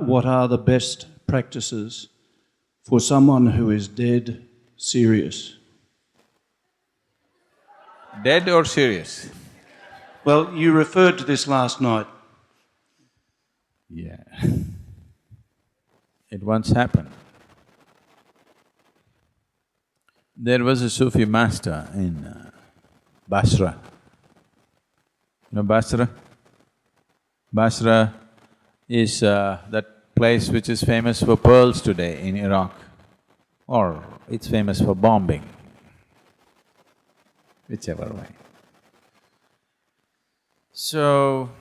what are the best practices for someone who is dead serious? Dead or serious? Well, you referred to this last night. Yeah. It once happened. There was a Sufi master in Basra. You know Basra? Basra is that place which is famous for pearls today in Iraq, or it's famous for bombing, whichever way. So,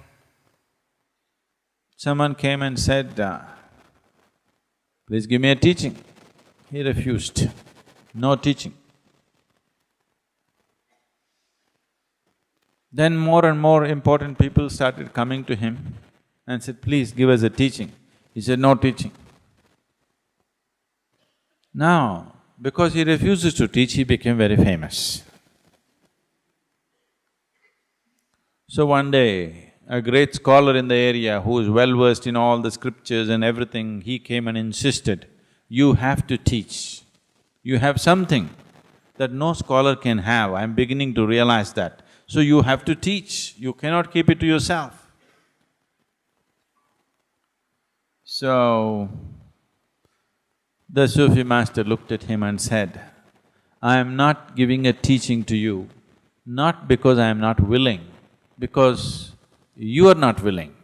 someone came and said, please give me a teaching. He refused, no teaching. Then more and more important people started coming to him and said, please give us a teaching. He said, no teaching. Now, because he refuses to teach, he became very famous. So one day, a great scholar in the area who is well-versed in all the scriptures and everything, he came and insisted, you have to teach. You have something that no scholar can have, I'm beginning to realize that. So you have to teach, you cannot keep it to yourself. So, the Sufi master looked at him and said, I am not giving a teaching to you, not because I am not willing, because you are not willing.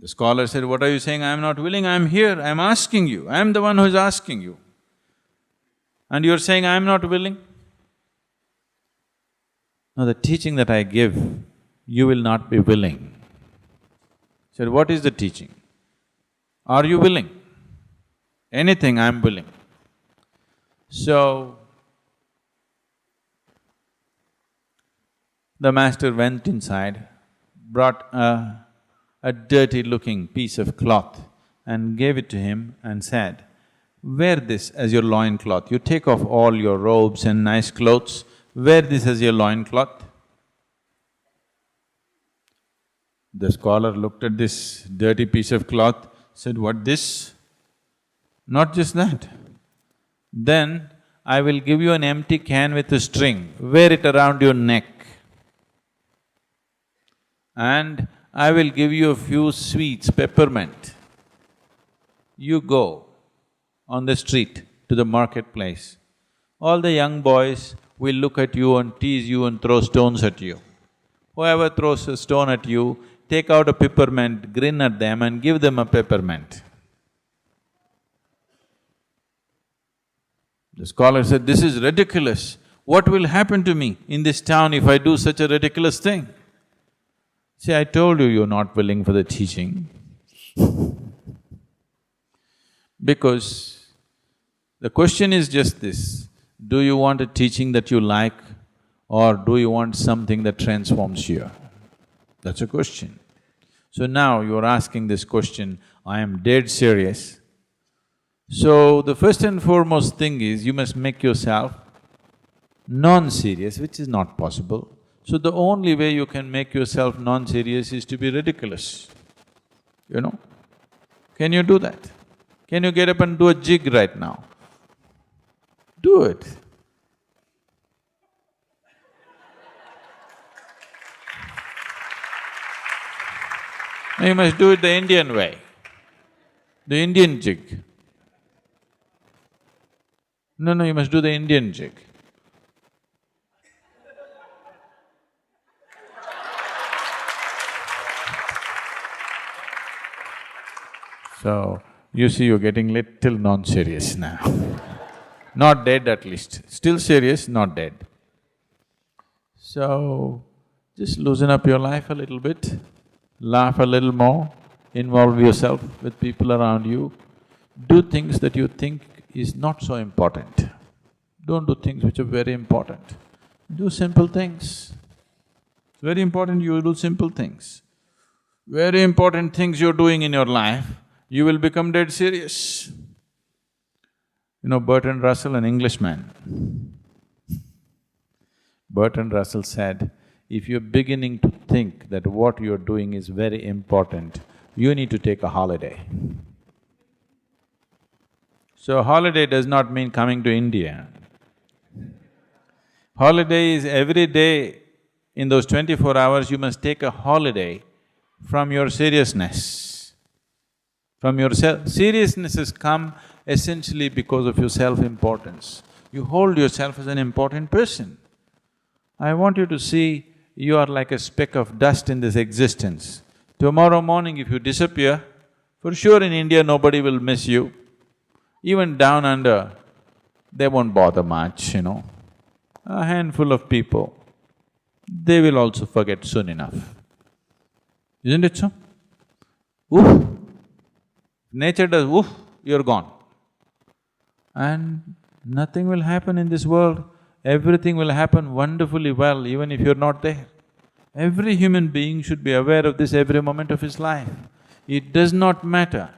The scholar said, what are you saying? I am not willing, I am here, I am asking you, I am the one who is asking you. And you are saying, I am not willing? Now the teaching that I give, you will not be willing. He said, what is the teaching? Are you willing? Anything, I am willing. So, the master went inside, brought a dirty-looking piece of cloth and gave it to him and said, wear this as your loincloth. You take off all your robes and nice clothes, wear this as your loincloth. The scholar looked at this dirty piece of cloth, said, what this? Not just that. Then I will give you an empty can with a string, wear it around your neck. And I will give you a few sweets, peppermint. You go on the street to the marketplace. All the young boys will look at you and tease you and throw stones at you. Whoever throws a stone at you, take out a peppermint, grin at them and give them a peppermint. The scholar said, this is ridiculous. What will happen to me in this town if I do such a ridiculous thing? See, I told you you're not willing for the teaching because the question is just this, do you want a teaching that you like or do you want something that transforms you? That's a question. So now you're asking this question, I am dead serious. So the first and foremost thing is you must make yourself non-serious, which is not possible. So the only way you can make yourself non-serious is to be ridiculous, you know? Can you do that? Can you get up and do a jig right now? Do it. Now you must do it the Indian way, the Indian jig. No, you must do the Indian jig. So, you see you're getting little non-serious now. Not dead at least, still serious, not dead. So, just loosen up your life a little bit, laugh a little more, involve yourself with people around you, do things that you think is not so important. Don't do things which are very important. Do simple things. It's very important you do simple things. Very important things you're doing in your life, you will become dead serious. You know Bertrand Russell, an Englishman. Bertrand Russell said, if you're beginning to think that what you're doing is very important, you need to take a holiday. So holiday does not mean coming to India. Holiday is every day, in those 24 hours, you must take a holiday from your seriousness. From your seriousness has come essentially because of your self-importance. You hold yourself as an important person. I want you to see you are like a speck of dust in this existence. Tomorrow morning if you disappear, for sure in India nobody will miss you. Even down under, they won't bother much, A handful of people, they will also forget soon enough. Isn't it so? Oof! Nature does oof, you're gone. And nothing will happen in this world. Everything will happen wonderfully well even if you're not there. Every human being should be aware of this every moment of his life. It does not matter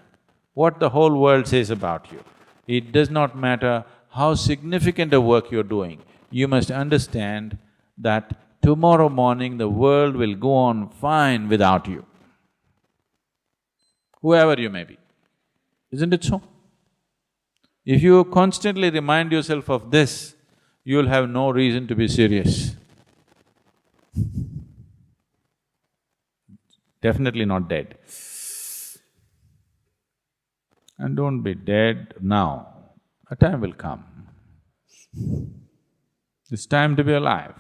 what the whole world says about you. It does not matter how significant a work you're doing. You must understand that tomorrow morning the world will go on fine without you, whoever you may be. Isn't it so? If you constantly remind yourself of this, you'll have no reason to be serious. Definitely not dead. And don't be dead now. A time will come. It's time to be alive